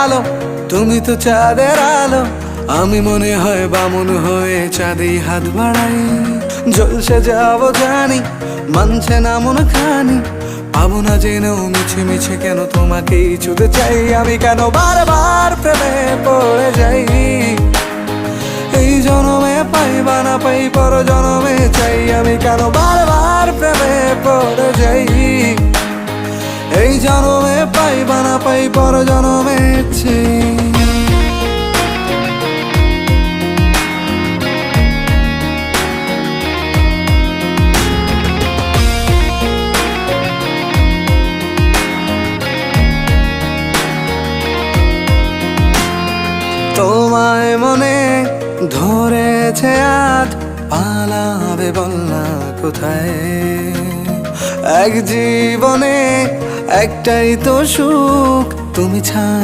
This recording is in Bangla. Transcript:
আলো, তুমি তো চাঁদের আলো। আমি মনে হয় বামুন হয়ে চাঁদে হাত বাড়াই। ঝলসে যাব জানি, মানছে না মন খানি, পাবো না জেনেও মিছে মিছে কেন তোমাকেই ছুঁতে চাই। আমি কেন বারবার প্রেমে পড়ে যাই, এই জনমে পাই বা না পাই পর জনমে চাই। আমি কেন বারবার প্রেমে পড়ে যাই, এই জনমে পাই বা না পাই পর জনমে চাই। তোমায় মনে ধরেছে আজ, পালাবে বল না কোথায়। এক জীবনে একটাই তো সুখ, তুমি ছাড়া